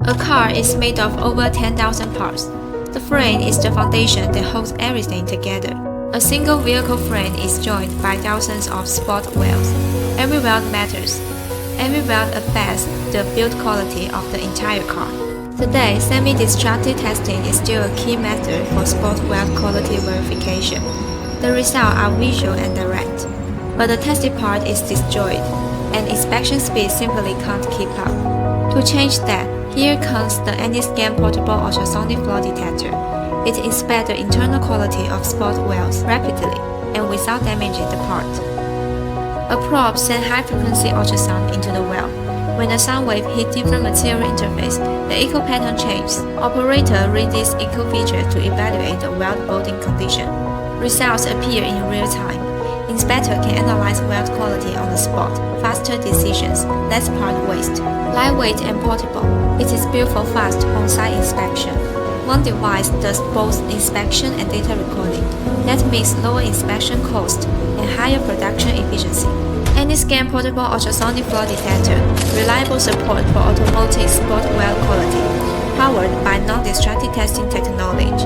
A car is made of over 10,000 parts. The frame is the foundation that holds everything together. A single vehicle frame is joined by thousands of spot welds. Every weld matters. Every weld affects the build quality of the entire car. Today, semi-destructive testing is still a key method for spot weld quality verification. The results are visual and direct, but the tested part is destroyed, and inspection speed simply can't keep up. To change that, here comes the ANYSCAN portable ultrasonic flaw detector. It inspects the internal quality of spot welds rapidly and without damaging the part. A probe sends high-frequency ultrasound into the weld. When the sound wave hits different material interface, the echo pattern changes. Operator read this echo feature to evaluate the weld bonding condition. Results appear in real time. Inspector can analyze weld quality on the spot, faster decisions, less part waste. Lightweight and portable, it is built for fast on-site inspection. One device does both inspection and data recording. That means lower inspection cost and higher production efficiency. ANYSCAN portable ultrasonic flaw detector, reliable support for automotive spot weld quality, powered by non-destructive testing technology.